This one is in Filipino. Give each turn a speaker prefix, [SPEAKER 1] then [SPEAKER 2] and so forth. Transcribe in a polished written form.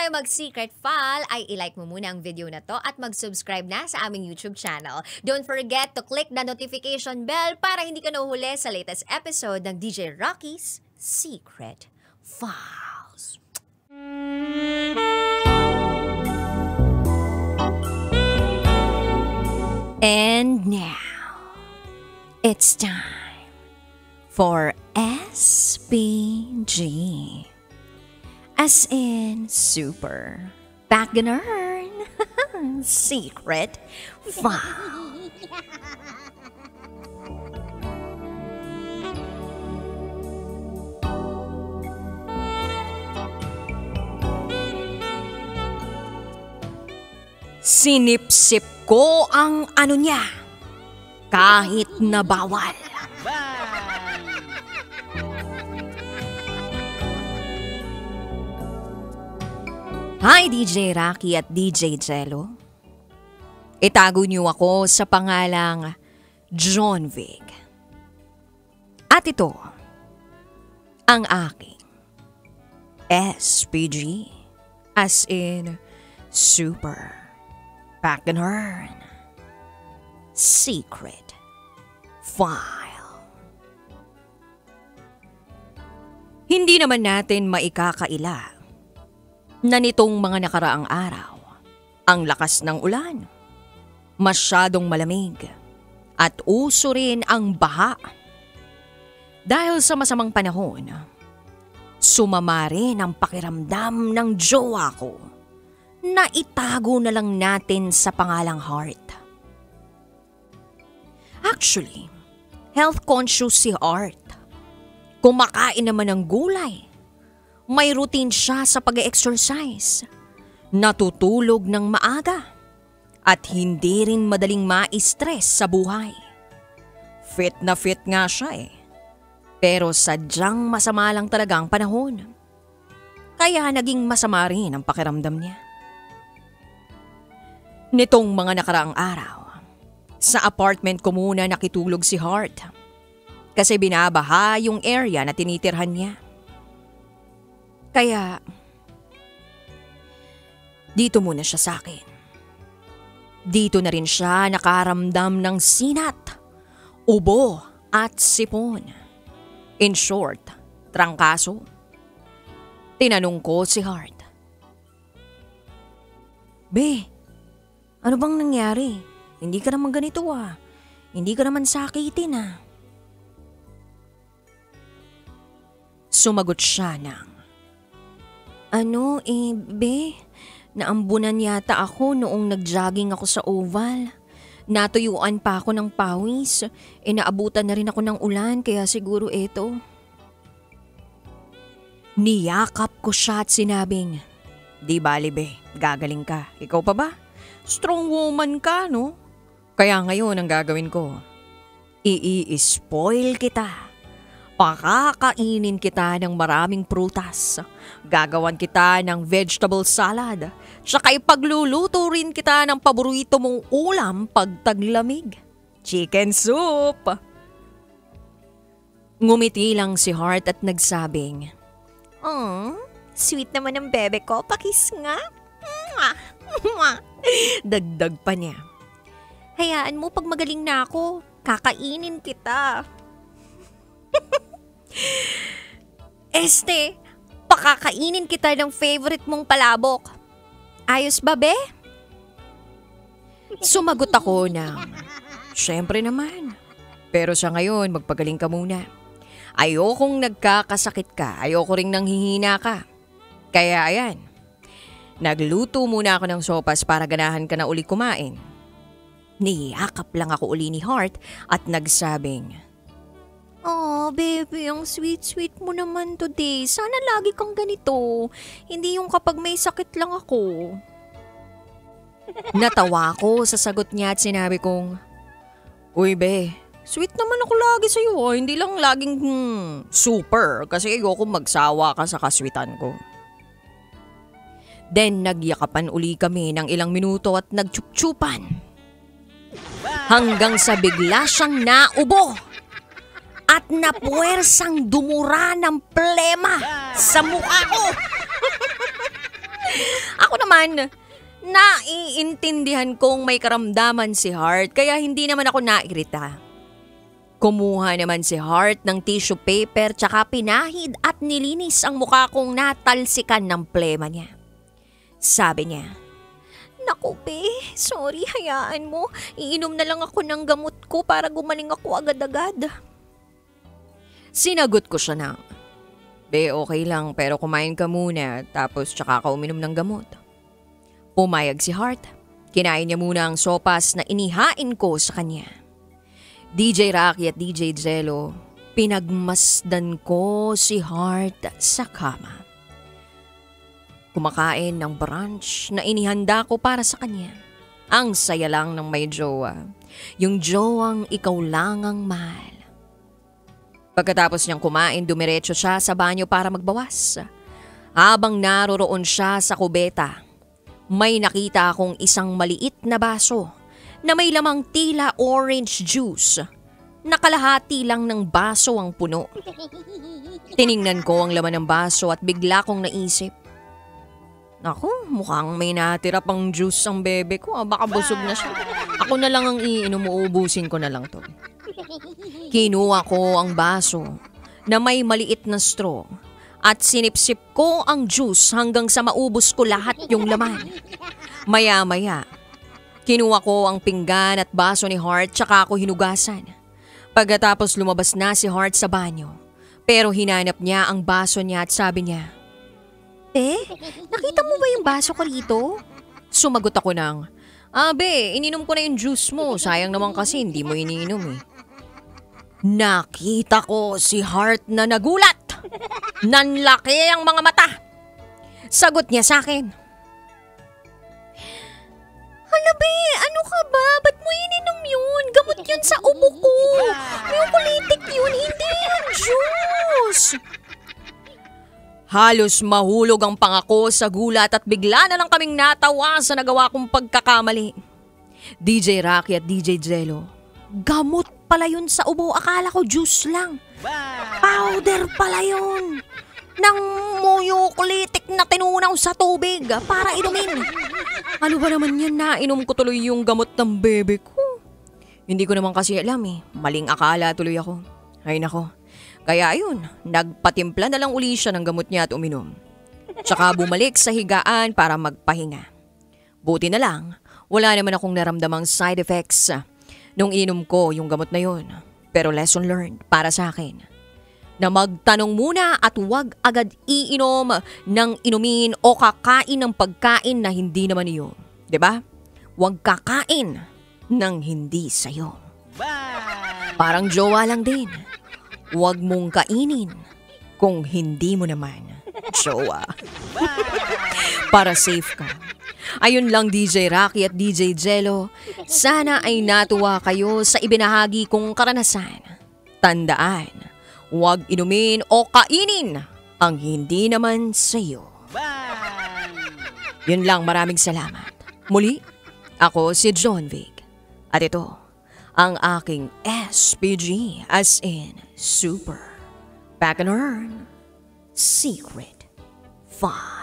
[SPEAKER 1] tayo mag-secret file, ay ilike mo muna ang video na to at mag-subscribe na sa aming YouTube channel. Don't forget to click the notification bell para hindi ka nahuhuli sa latest episode ng DJ Rocky's Secret Files. And now, it's time for SPG. As in, super back-ganern. Secret file. Sinipsip ko ang ano niya, kahit na bawal. Hi DJ Rocky at DJ Jello. Itago niyo ako sa pangalang John Vic. At ito, ang aking SPG, as in super back-ganern secret file. Hindi naman natin maikakaila na nitong mga nakaraang araw, ang lakas ng ulan, masyadong malamig, at uso rin ang baha. Dahil sa masamang panahon, sumama rin ang pakiramdam ng jowa ko na itago na lang natin sa pangalang Heart. Actually, health conscious si Heart. Kumakain naman ng gulay. May routine siya sa pag-exercise, natutulog ng maaga, at hindi rin madaling ma-stress sa buhay. Fit na fit nga siya eh, pero sadyang masama lang talaga ang panahon. Kaya naging masama rin ang pakiramdam niya. Nitong mga nakaraang araw, sa apartment ko muna nakitulog si Heart kasi binabaha yung area na tinitirhan niya. Kaya, dito muna siya sa akin. Dito na rin siya nakaramdam ng sinat, ubo at sipon. In short, trangkaso. Tinanong ko si Heart. Be, ano bang nangyari? Hindi ka naman ganito ah. Hindi ka naman sakitin ah. Sumagot siya ng, be, naambunan yata ako noong nag-jogging ako sa oval. Natuyuan pa ako ng pawis. Naabutan na rin ako ng ulan kaya siguro eto. Niyakap ko siya at sinabing, di bali be, gagaling ka. Ikaw pa ba? Strong woman ka, no? Kaya ngayon ang gagawin ko, i-spoil kita. Pakakainin kita ng maraming prutas. Gagawan kita ng vegetable salad. Tsaka ipagluluto rin kita ng paborito mong ulam pag taglamig. Chicken soup. Ngumiti lang si Heart at nagsabing, sweet naman ng bebe ko. Pakis nga. Dagdag pa niya. Hayaan mo pag magaling na ako, kakainin kita. Pakakainin kita ng favorite mong palabok. Ayos ba, be? Sumagot ako na, syempre naman. Pero sa ngayon, magpagaling ka muna. Ayokong nagkakasakit ka. Ayoko ring nanghihina ka. Kaya ayan, nagluto muna ako ng sopas para ganahan ka na uli kumain. Niyakap lang ako uli ni Heart at nagsabing, baby, ang sweet-sweet mo naman today. Sana lagi kang ganito. Hindi yung kapag may sakit lang ako. Natawa ako sa sagot niya at sinabi kong, uy be, sweet naman ako lagi sa'yo. Hindi lang laging super kasi ayoko magsawa ka sa kaswitan ko. Then nagyakapan uli kami ng ilang minuto at nagtsup-tsupan. Hanggang sa bigla siyang naubo at napuwersang dumura ng plema sa mukha ko. Ako naman, naiintindihan kong may karamdaman si Heart kaya hindi naman ako nairita. Kumuha naman si Heart ng tissue paper tsaka pinahid at nilinis ang mukha kong natalsikan ng plema niya. Sabi niya, "Naku be, sorry, hayaan mo. Iinom na lang ako ng gamot ko para gumaling ako agad-agad." Sinagot ko siya na, "Be, okay lang pero kumain ka muna tapos tsaka ka uminom ng gamot." Pumayag si Heart. Kinain niya muna ang sopas na inihain ko sa kanya. DJ Rocky at DJ Jello, pinagmasdan ko si Heart sa kama. Kumakain ng brunch na inihanda ko para sa kanya. Ang saya lang ng may jowa. Yung jowang ikaw lang ang mahal. Pagkatapos niyang kumain, dumiretso siya sa banyo para magbawas. Habang naroroon siya sa kubeta, may nakita akong isang maliit na baso na may lamang tila orange juice. Nakalahati lang ng baso ang puno. Tiningnan ko ang laman ng baso at bigla kong naisip, "Naku, mukhang may natira pang juice ang bebe ko. Baka busog na siya. Ako na lang ang iinom, uubusin ko na lang to." Kinuha ko ang baso na may maliit na straw at sinipsip ko ang juice hanggang sa maubos ko lahat yung laman. Maya-maya, kinuha ko ang pinggan at baso ni Heart tsaka ako hinugasan. Pagkatapos lumabas na si Heart sa banyo. Pero hinanap niya ang baso niya at sabi niya, "Nakita mo ba yung baso ko rito?" Sumagot ako ng, "Be, ininom ko na yung juice mo. Sayang naman kasi hindi mo iniinom eh." Nakita ko si Heart na nagulat. Nanlaki ang mga mata. Sagot niya sa akin, "Hala be, ano ka ba? Ba't mo ininom yun? Gamot yun sa ubo ko. Mucolytic yun, hindi yan juice." Halos mahulog ang pangako sa gulat at bigla na lang kaming natawa sa nagawa kong pagkakamali. DJ Rocky at DJ Jello, gamot pala yun sa ubo. Akala ko juice lang. Powder pala yun. Ng mucolytic na tinunaw sa tubig para inumin. Ano ba naman yan, nainom ko tuloy yung gamot ng bebe ko. Hindi ko naman kasi alam eh. Maling akala tuloy ako. Ay nako. Kaya ayun, nagpatimpla na lang uli siya ng gamot niya at uminom. Tsaka bumalik sa higaan para magpahinga. Buti na lang, wala naman akong naramdamang side effects nung inom ko yung gamot na yun. Pero lesson learned para sa akin, na magtanong muna at huwag agad iinom ng inumin o kakain ng pagkain na hindi naman iyo. 'Di ba? Huwag kakain ng hindi sa'yo. Parang jowa lang din. Huwag mong kainin kung hindi mo naman jowa. Para safe ka. Ayun lang DJ Rocky at DJ Jello. Sana ay natuwa kayo sa ibinahagi kong karanasan. Tandaan, huwag inumin o kainin ang hindi naman sa'yo. Yun lang, maraming salamat. Muli, ako si John Vic. At ito, ang aking SPG as in Super Back and Earn Secret Fun.